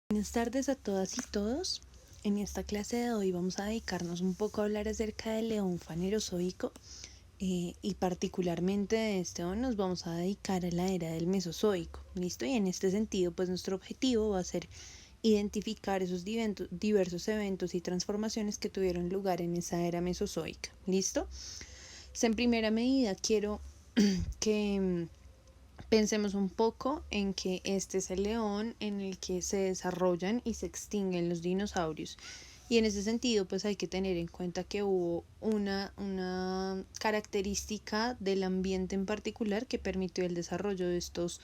Buenas tardes a todas y todos. En esta clase de hoy vamos a dedicarnos un poco a hablar acerca del león fanerozoico y particularmente de este hoy nos vamos a dedicar a la era del Mesozoico. ¿Listo? Y en este sentido, pues nuestro objetivo va a ser identificar esos diversos eventos y transformaciones que tuvieron lugar en esa era mesozoica. ¿Listo? En primera medida quiero que pensemos un poco en que este es el león en el que se desarrollan y se extinguen los dinosaurios. Y en ese sentido, pues hay que tener en cuenta que hubo una característica del ambiente en particular que permitió el desarrollo de estos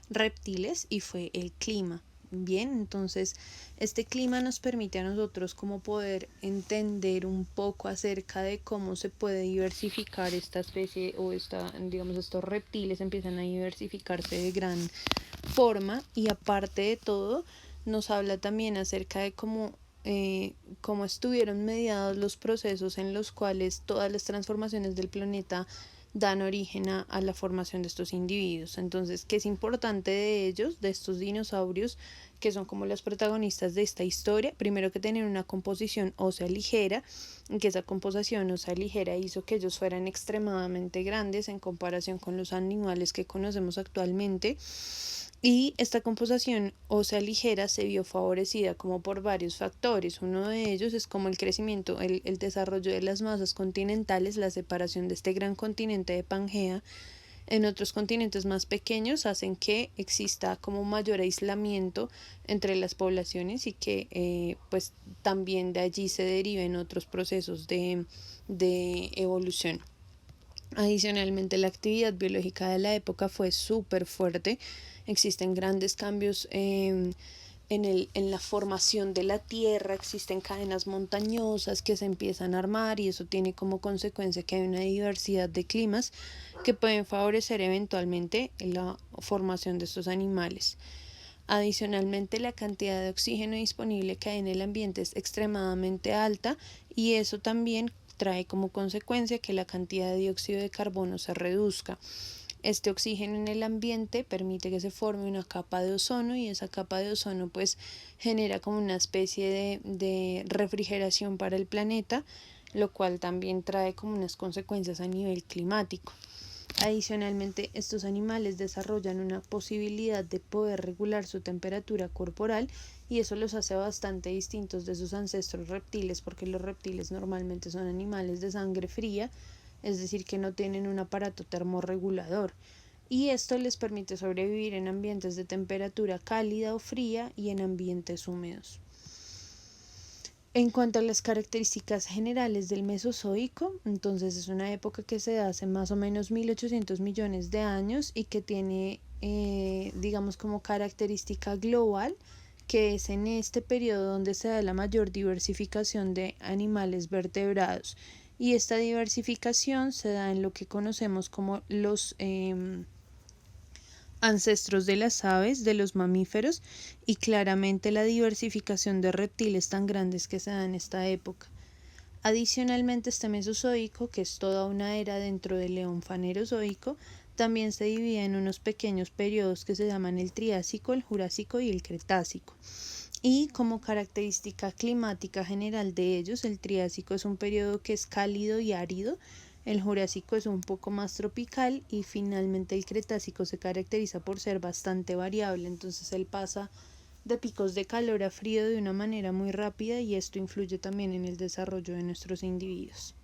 reptiles y fue el clima. Bien, entonces este clima nos permite a nosotros como poder entender un poco acerca de cómo se puede diversificar esta especie o estos reptiles empiezan a diversificarse de gran forma y aparte de todo nos habla también acerca de cómo estuvieron mediados los procesos en los cuales todas las transformaciones del planeta dan origen a la formación de estos individuos. Entonces, ¿qué es importante de ellos, de estos dinosaurios, que son como los protagonistas de esta historia? Primero que tener una composición ósea ligera, que esa composición ósea ligera hizo que ellos fueran extremadamente grandes en comparación con los animales que conocemos actualmente. Y esta composición ósea ligera se vio favorecida como por varios factores. Uno de ellos es como el crecimiento, el desarrollo de las masas continentales, la separación de este gran continente de Pangea en otros continentes más pequeños hacen que exista como mayor aislamiento entre las poblaciones y que pues también de allí se deriven otros procesos de evolución. Adicionalmente, la actividad biológica de la época fue súper fuerte. Existen grandes cambios en la formación de la tierra, existen cadenas montañosas que se empiezan a armar y eso tiene como consecuencia que hay una diversidad de climas que pueden favorecer eventualmente la formación de estos animales. Adicionalmente, la cantidad de oxígeno disponible que hay en el ambiente es extremadamente alta y eso también trae como consecuencia que la cantidad de dióxido de carbono se reduzca. Este oxígeno en el ambiente permite que se forme una capa de ozono y esa capa de ozono pues genera como una especie de refrigeración para el planeta, lo cual también trae como unas consecuencias a nivel climático. Adicionalmente, estos animales desarrollan una posibilidad de poder regular su temperatura corporal y eso los hace bastante distintos de sus ancestros reptiles porque los reptiles normalmente son animales de sangre fría, es decir, que no tienen un aparato termorregulador y esto les permite sobrevivir en ambientes de temperatura cálida o fría y en ambientes húmedos. En cuanto a las características generales del Mesozoico, entonces es una época que se da hace más o menos 1800 millones de años y que tiene, digamos, como característica global, que es en este periodo donde se da la mayor diversificación de animales vertebrados. Y esta diversificación se da en lo que conocemos como los ancestros de las aves, de los mamíferos y claramente la diversificación de reptiles tan grandes que se da en esta época. Adicionalmente, este Mesozoico, que es toda una era dentro del león fanerozoico, también se divide en unos pequeños periodos que se llaman el Triásico, el Jurásico y el Cretácico. Y como característica climática general de ellos, el Triásico es un periodo que es cálido y árido, el Jurásico es un poco más tropical y finalmente el Cretácico se caracteriza por ser bastante variable, entonces él pasa de picos de calor a frío de una manera muy rápida y esto influye también en el desarrollo de nuestros individuos.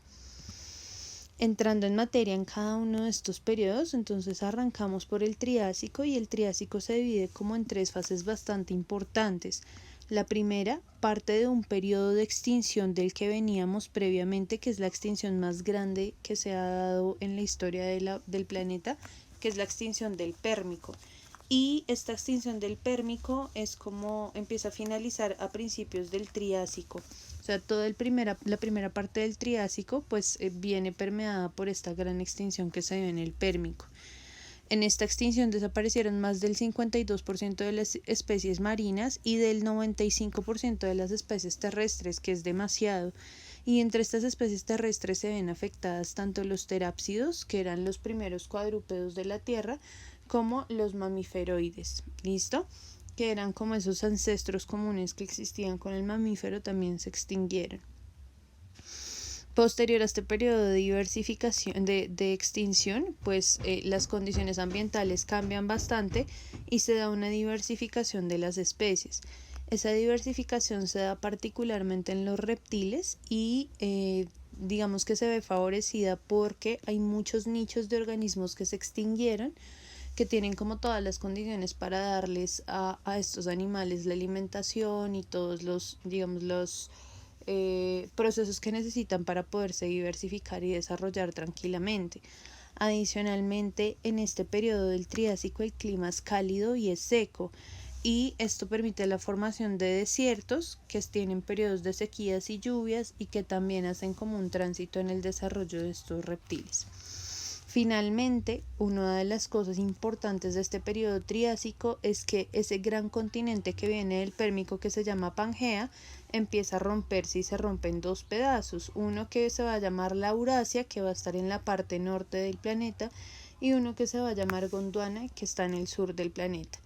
Entrando en materia en cada uno de estos periodos, entonces arrancamos por el Triásico y el Triásico se divide como en tres fases bastante importantes. La primera parte de un periodo de extinción del que veníamos previamente, que es la extinción más grande que se ha dado en la historia del planeta, que es la extinción del Pérmico. Y esta extinción del Pérmico es como empieza a finalizar a principios del Triásico. O sea, la primera parte del Triásico pues viene permeada por esta gran extinción que se dio en el Pérmico. En esta extinción desaparecieron más del 52% de las especies marinas y del 95% de las especies terrestres, que es demasiado. Y entre estas especies terrestres se ven afectadas tanto los terápsidos, que eran los primeros cuadrúpedos de la Tierra, como los mamíferoides. ¿Listo? que eran como esos ancestros comunes que existían con el mamífero, también se extinguieron. Posterior a este periodo de diversificación, de extinción, pues las condiciones ambientales cambian bastante y se da una diversificación de las especies. Esa diversificación se da particularmente en los reptiles y digamos que se ve favorecida porque hay muchos nichos de organismos que se extinguieron, que tienen como todas las condiciones para darles a estos animales la alimentación y todos los, digamos, los procesos que necesitan para poderse diversificar y desarrollar tranquilamente. Adicionalmente, en este periodo del Triásico el clima es cálido y es seco, y esto permite la formación de desiertos que tienen periodos de sequías y lluvias y que también hacen como un tránsito en el desarrollo de estos reptiles. Finalmente, una de las cosas importantes de este periodo triásico es que ese gran continente que viene del Pérmico, que se llama Pangea, empieza a romperse y se rompe en dos pedazos. Uno que se va a llamar la Eurasia, que va a estar en la parte norte del planeta, y uno que se va a llamar Gondwana, que está en el sur del planeta.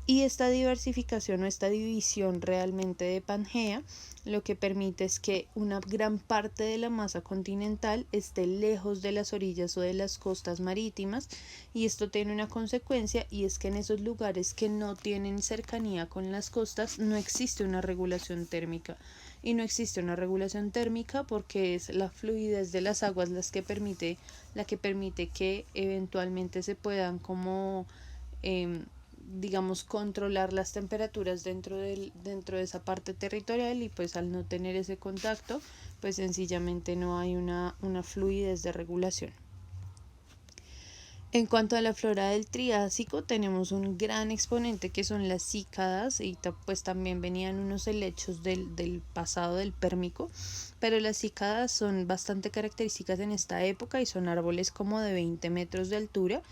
Y esta diversificación o esta división realmente de Pangea lo que permite es que una gran parte de la masa continental esté lejos de las orillas o de las costas marítimas, y esto tiene una consecuencia, y es que en esos lugares que no tienen cercanía con las costas no existe una regulación térmica. Y no existe una regulación térmica porque es la fluidez de las aguas la que permite que eventualmente se puedan como digamos, controlar las temperaturas dentro de esa parte territorial, y pues al no tener ese contacto, pues sencillamente no hay una fluidez de regulación. En cuanto a la flora del Triásico, tenemos un gran exponente que son las cícadas, y pues también venían unos helechos del pasado del Pérmico, pero las cícadas son bastante características en esta época y son árboles como de 20 metros de altura,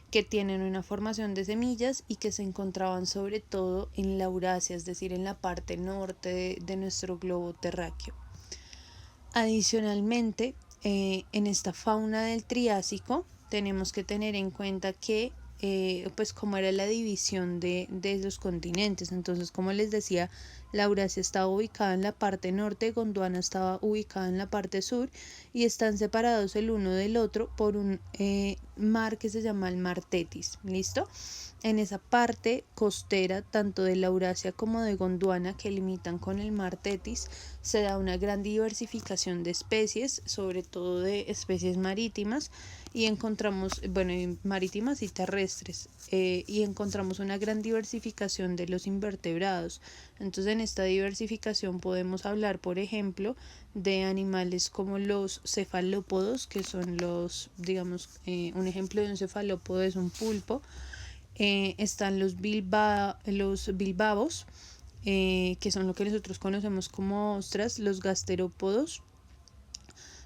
que tienen una formación de semillas y que se encontraban sobre todo en la Eurasia, es decir, en la parte norte de nuestro globo terráqueo. Adicionalmente, en esta fauna del Triásico tenemos que tener en cuenta que pues como era la división de los continentes. Entonces, como les decía, la Eurasia estaba ubicada en la parte norte, Gondwana estaba ubicada en la parte sur, y están separados el uno del otro por un mar que se llama el mar Tetis. ¿Listo? En esa parte costera, tanto de la Eurasia como de Gondwana, que limitan con el mar Tetis, se da una gran diversificación de especies, sobre todo de especies marítimas, y encontramos, bueno, marítimas y terrestres, y encontramos una gran diversificación de los invertebrados. Entonces, en esta diversificación podemos hablar, por ejemplo, de animales como los cefalópodos, que son los, digamos, un ejemplo de un cefalópodo es un pulpo. Están los bilbavos, que son lo que nosotros conocemos como ostras, los gasterópodos,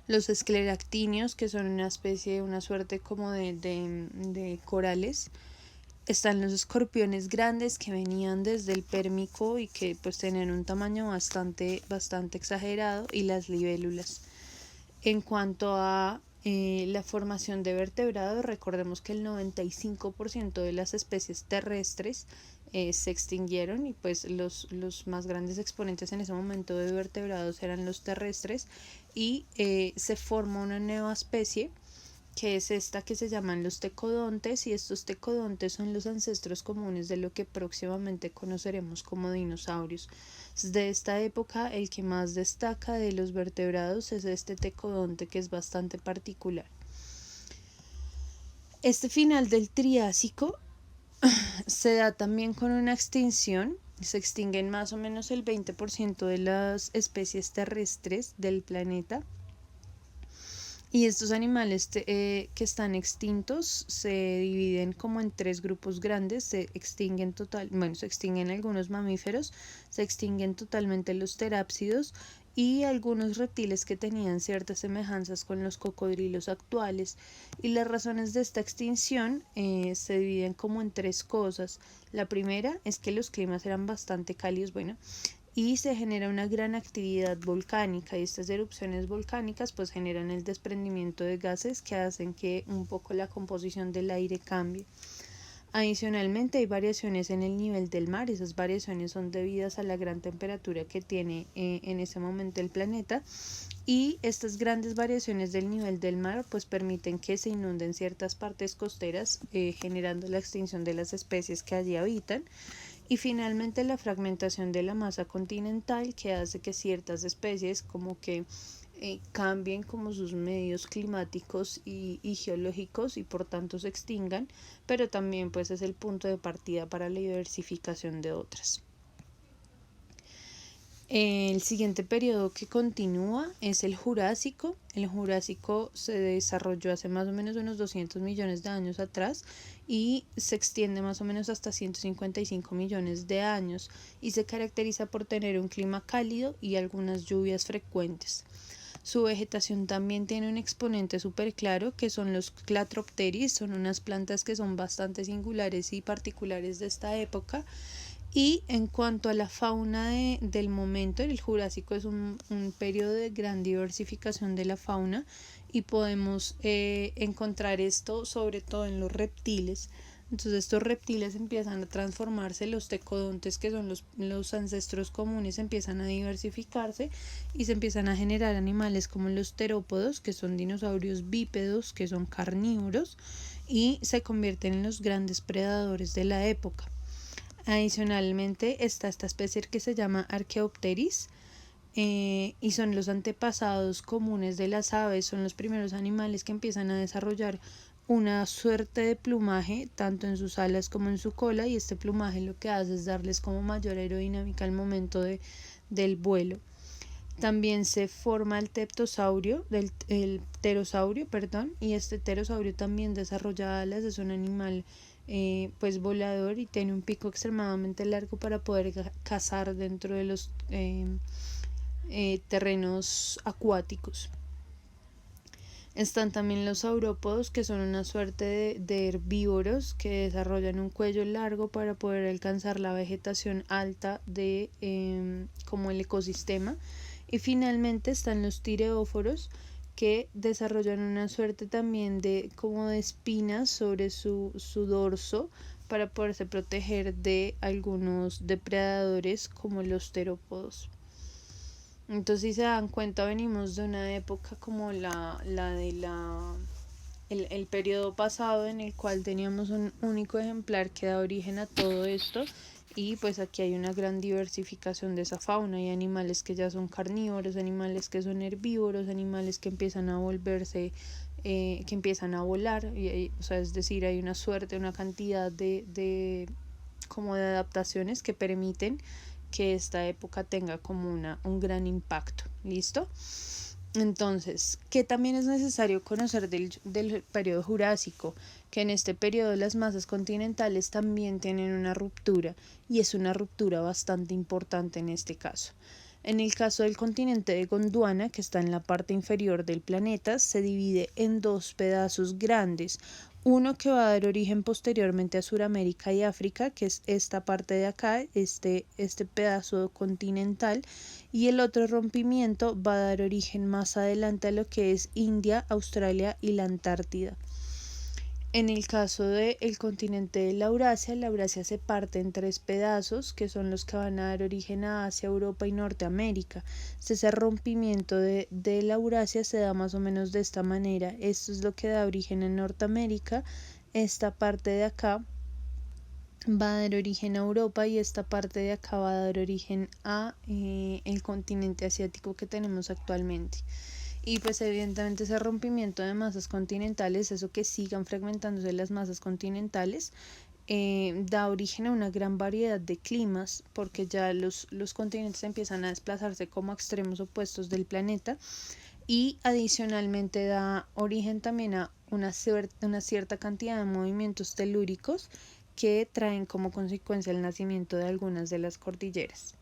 los escleractinios, que son una especie, una suerte como de corales. Están los escorpiones grandes que venían desde el Pérmico y que pues tenían un tamaño bastante exagerado, y las libélulas. En cuanto a la formación de vertebrados, recordemos que el 95% de las especies terrestres se extinguieron, y pues los más grandes exponentes en ese momento de vertebrados eran los terrestres, y se forma una nueva especie que es esta que se llaman los tecodontes, y estos tecodontes son los ancestros comunes de lo que próximamente conoceremos como dinosaurios. De esta época, el que más destaca de los vertebrados es este tecodonte, que es bastante particular. Este final del Triásico se da también con una extinción. Se extinguen más o menos el 20% de las especies terrestres del planeta. Y estos animales que están extintos se dividen como en tres grupos grandes. Se extinguen se extinguen algunos mamíferos, se extinguen totalmente los terápsidos y algunos reptiles que tenían ciertas semejanzas con los cocodrilos actuales. Y las razones de esta extinción se dividen como en tres cosas. La primera es que los climas eran bastante cálidos, y se genera una gran actividad volcánica, y estas erupciones volcánicas pues generan el desprendimiento de gases que hacen que un poco la composición del aire cambie. Adicionalmente, hay variaciones en el nivel del mar. Esas variaciones son debidas a la gran temperatura que tiene en ese momento el planeta, y estas grandes variaciones del nivel del mar pues permiten que se inunden ciertas partes costeras, generando la extinción de las especies que allí habitan. Y finalmente, la fragmentación de la masa continental, que hace que ciertas especies como que cambien como sus medios climáticos y geológicos, y por tanto se extingan, pero también pues es el punto de partida para la diversificación de otras. El siguiente periodo que continúa es el Jurásico. El Jurásico se desarrolló hace más o menos unos 200 millones de años atrás y se extiende más o menos hasta 155 millones de años, y se caracteriza por tener un clima cálido y algunas lluvias frecuentes. Su vegetación también tiene un exponente súper claro, que son los Clatropteris. Son unas plantas que son bastante singulares y particulares de esta época. Y en cuanto a la fauna del momento, el Jurásico es un periodo de gran diversificación de la fauna, y podemos encontrar esto sobre todo en los reptiles. Entonces estos reptiles empiezan a transformarse, los tecodontes, que son los ancestros comunes, empiezan a diversificarse y se empiezan a generar animales como los terópodos, que son dinosaurios bípedos, que son carnívoros, y se convierten en los grandes predadores de la época. Adicionalmente está esta especie que se llama Archaeopteris, y son los antepasados comunes de las aves. Son los primeros animales que empiezan a desarrollar una suerte de plumaje tanto en sus alas como en su cola, y este plumaje lo que hace es darles como mayor aerodinámica al momento del vuelo. También se forma el pterosaurio, y este pterosaurio también desarrolla alas. Es un animal pues volador, y tiene un pico extremadamente largo para poder cazar dentro de los terrenos acuáticos. Están también los saurópodos, que son una suerte de herbívoros que desarrollan un cuello largo para poder alcanzar la vegetación alta de como el ecosistema. Y finalmente están los tireóforos, que desarrollan una suerte también de como de espinas sobre su dorso para poderse proteger de algunos depredadores como los terópodos. Entonces, si se dan cuenta, venimos de una época como el periodo pasado, en el cual teníamos un único ejemplar que da origen a todo esto, y pues aquí hay una gran diversificación de esa fauna. Hay animales que ya son carnívoros, animales que son herbívoros, animales que empiezan a volverse, que empiezan a volar, o sea, es decir, hay una suerte, una cantidad como de adaptaciones que permiten que esta época tenga como un gran impacto. ¿Listo? Entonces, ¿qué también es necesario conocer del periodo Jurásico? Que en este periodo las masas continentales también tienen una ruptura, y es una ruptura bastante importante en este caso. En el caso del continente de Gondwana, que está en la parte inferior del planeta, se divide en dos pedazos grandes. Uno que va a dar origen posteriormente a Sudamérica y África, que es esta parte de acá, este pedazo continental, y el otro rompimiento va a dar origen más adelante a lo que es India, Australia y la Antártida. En el caso del continente de la Eurasia se parte en tres pedazos, que son los que van a dar origen a Asia, Europa y Norteamérica. Ese rompimiento de la Eurasia se da más o menos de esta manera. Esto es lo que da origen a Norteamérica. Esta parte de acá va a dar origen a Europa, y esta parte de acá va a dar origen a el continente asiático que tenemos actualmente. Y pues evidentemente ese rompimiento de masas continentales, eso que sigan fragmentándose las masas continentales, da origen a una gran variedad de climas, porque ya los continentes empiezan a desplazarse como extremos opuestos del planeta, y adicionalmente da origen también a una cierta cantidad de movimientos telúricos que traen como consecuencia el nacimiento de algunas de las cordilleras.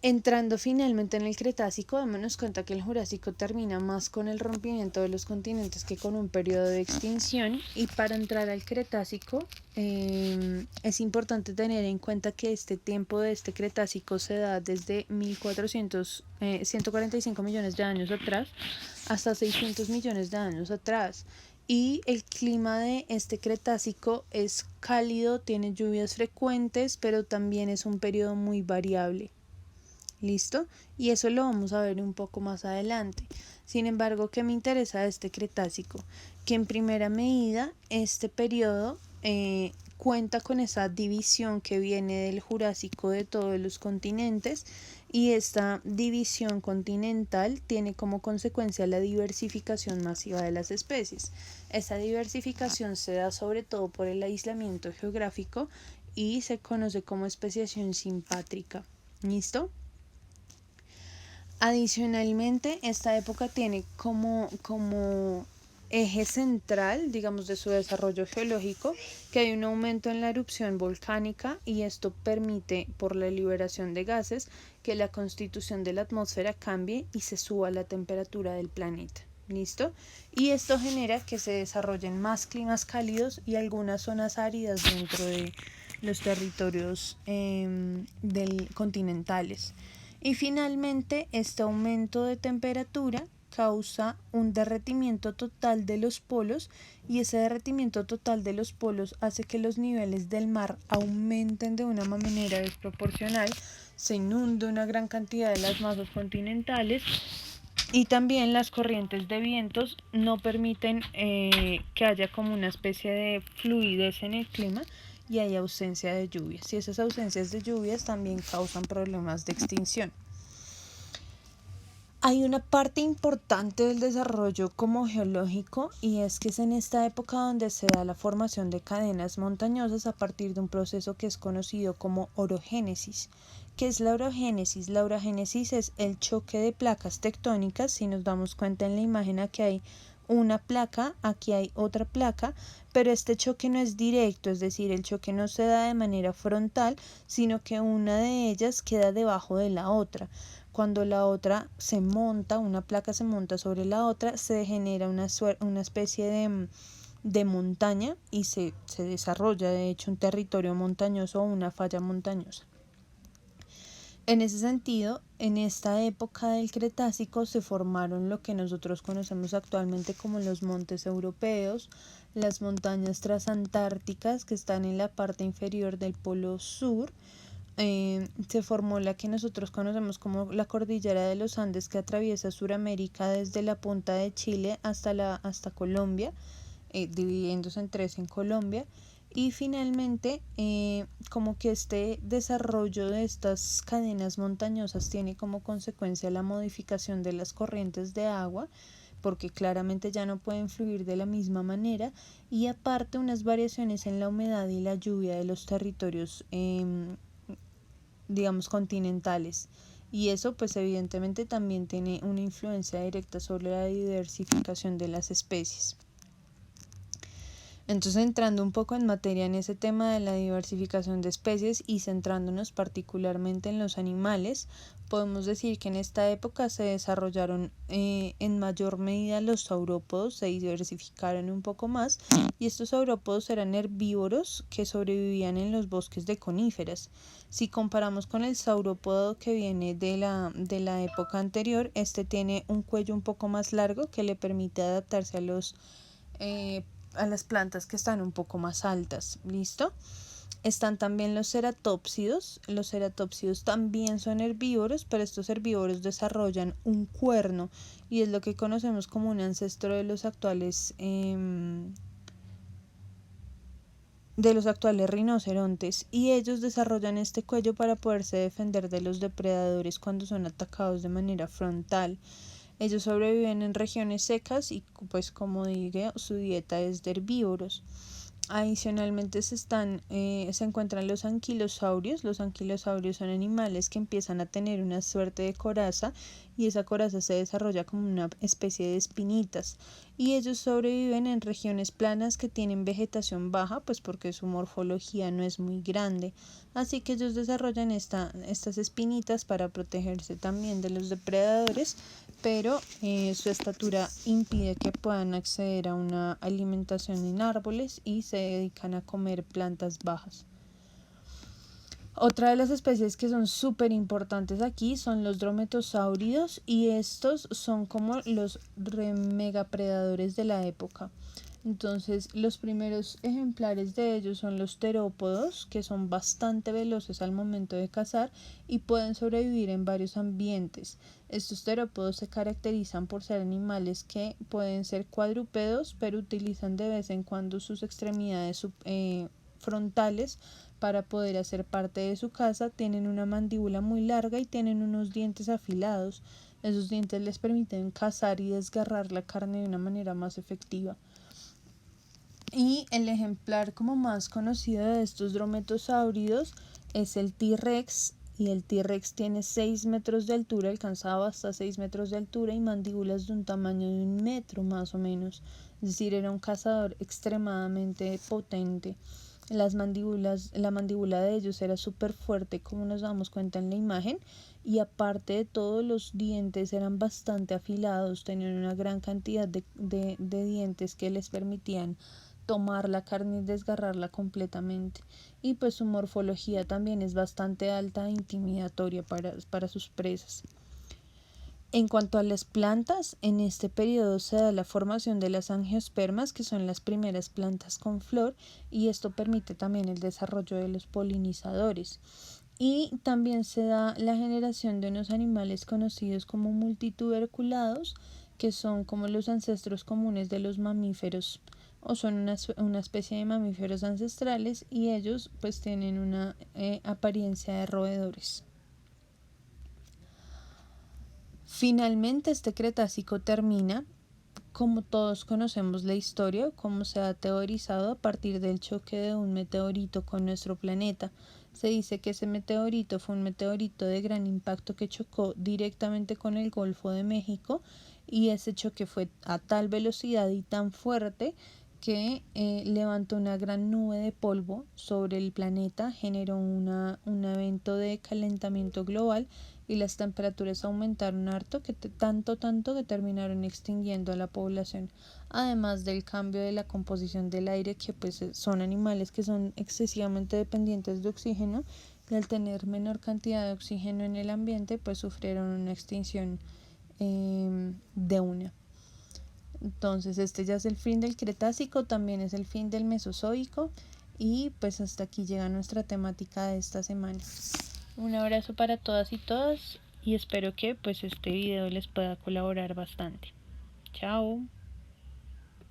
Entrando finalmente en el Cretácico, démonos cuenta que el Jurásico termina más con el rompimiento de los continentes que con un periodo de extinción. Y para entrar al Cretácico es importante tener en cuenta que este tiempo de este Cretácico se da desde 145 millones de años atrás hasta 600 millones de años atrás. y el clima de este Cretácico es cálido, tiene lluvias frecuentes, pero también es un periodo muy variable. ¿Listo? Y eso lo vamos a ver un poco más adelante. Sin embargo, ¿qué me interesa de este Cretácico? Que en primera medida este periodo cuenta con esa división que viene del Jurásico de todos los continentes, y esta división continental tiene como consecuencia la diversificación masiva de las especies. Esta diversificación se da sobre todo por el aislamiento geográfico y se conoce como especiación simpátrica. ¿Listo? Adicionalmente, esta época tiene como eje central, digamos, de su desarrollo geológico, que hay un aumento en la erupción volcánica, y esto permite, por la liberación de gases, que la constitución de la atmósfera cambie y se suba la temperatura del planeta. ¿Listo? Y esto genera que se desarrollen más climas cálidos y algunas zonas áridas dentro de los territorios continentales. Y finalmente, este aumento de temperatura causa un derretimiento total de los polos, y ese derretimiento total de los polos hace que los niveles del mar aumenten de una manera desproporcional, se inunde una gran cantidad de las masas continentales, y también las corrientes de vientos no permiten que haya como una especie de fluidez en el clima, y hay ausencia de lluvias, y esas ausencias de lluvias también causan problemas de extinción. Hay una parte importante del desarrollo como geológico, y es que es en esta época donde se da la formación de cadenas montañosas a partir de un proceso que es conocido como orogénesis. ¿Qué es la orogénesis? La orogénesis es el choque de placas tectónicas. Si nos damos cuenta en la imagen, aquí hay una placa, aquí hay otra placa, pero este choque no es directo, es decir, el choque no se da de manera frontal, sino que una de ellas queda debajo de la otra. Cuando la otra se monta, una placa se monta sobre la otra, se genera una especie de montaña, y se desarrolla de hecho un territorio montañoso o una falla montañosa. En ese sentido, en esta época del Cretácico se formaron lo que nosotros conocemos actualmente como los montes europeos, las montañas transantárticas que están en la parte inferior del polo sur. Se formó la que nosotros conocemos como la cordillera de los Andes, que atraviesa Sudamérica desde la punta de Chile hasta Colombia, dividiéndose en tres en Colombia. Y finalmente, como que este desarrollo de estas cadenas montañosas tiene como consecuencia la modificación de las corrientes de agua, porque claramente ya no pueden fluir de la misma manera, y aparte unas variaciones en la humedad y la lluvia de los territorios digamos continentales, y eso pues evidentemente también tiene una influencia directa sobre la diversificación de las especies. Entonces, entrando un poco en materia en ese tema de la diversificación de especies y centrándonos particularmente en los animales, podemos decir que en esta época se desarrollaron en mayor medida los saurópodos, se diversificaron un poco más, y estos saurópodos eran herbívoros que sobrevivían en los bosques de coníferas. Si comparamos con el saurópodo que viene de la época anterior, este tiene un cuello un poco más largo que le permite adaptarse a las plantas que están un poco más altas. ¿Listo? Están también los ceratópsidos. Los ceratópsidos también son herbívoros, pero estos herbívoros desarrollan un cuerno, y es lo que conocemos como un ancestro de los actuales rinocerontes, y ellos desarrollan este cuello para poderse defender de los depredadores cuando son atacados de manera frontal. Ellos sobreviven en regiones secas y pues como dije, su dieta es de herbívoros. Adicionalmente se encuentran los anquilosaurios. Los anquilosaurios son animales que empiezan a tener una suerte de coraza, y esa coraza se desarrolla como una especie de espinitas, y ellos sobreviven en regiones planas que tienen vegetación baja, pues porque su morfología no es muy grande, así que ellos desarrollan estas espinitas para protegerse también de los depredadores, pero su estatura impide que puedan acceder a una alimentación en árboles y se dedican a comer plantas bajas. Otra de las especies que son súper importantes aquí son los drometosáuridos, y estos son como los megapredadores de la época. Entonces, los primeros ejemplares de ellos son los terópodos, que son bastante veloces al momento de cazar y pueden sobrevivir en varios ambientes. Estos terópodos se caracterizan por ser animales que pueden ser cuadrúpedos, pero utilizan de vez en cuando sus extremidades frontales para poder hacer parte de su caza. Tienen una mandíbula muy larga y tienen unos dientes afilados. Esos dientes les permiten cazar y desgarrar la carne de una manera más efectiva. Y el ejemplar como más conocido de estos drometosáuridos es el T-Rex, y el T-Rex tiene 6 metros de altura, alcanzaba hasta 6 metros de altura y mandíbulas de un tamaño de 1 metro más o menos. Es decir, era un cazador extremadamente potente. La mandíbula de ellos era súper fuerte, como nos damos cuenta en la imagen, y aparte de todo, los dientes eran bastante afilados, tenían una gran cantidad de dientes que les permitían tomar la carne y desgarrarla completamente. Y pues su morfología también es bastante alta e intimidatoria para sus presas. En cuanto a las plantas, en este periodo se da la formación de las angiospermas, que son las primeras plantas con flor, y esto permite también el desarrollo de los polinizadores. Y también se da la generación de unos animales conocidos como multituberculados, que son como los ancestros comunes de los mamíferos, o son una especie de mamíferos ancestrales, y ellos pues tienen una apariencia de roedores. Finalmente este Cretácico termina. Como todos conocemos la historia, como se ha teorizado a partir del choque de un meteorito con nuestro planeta. Se dice que ese meteorito fue un meteorito de gran impacto que chocó directamente con el Golfo de México, y ese choque fue a tal velocidad y tan fuerte que levantó una gran nube de polvo sobre el planeta, generó un evento de calentamiento global y las temperaturas aumentaron harto, tanto que terminaron extinguiendo a la población, además del cambio de la composición del aire, que pues son animales que son excesivamente dependientes de oxígeno, y al tener menor cantidad de oxígeno en el ambiente pues sufrieron una extinción de una. Entonces este ya es el fin del Cretácico, también es el fin del Mesozoico, y pues hasta aquí llega nuestra temática de esta semana. Un abrazo para todas y todos, y espero que pues este video les pueda colaborar bastante. Chao.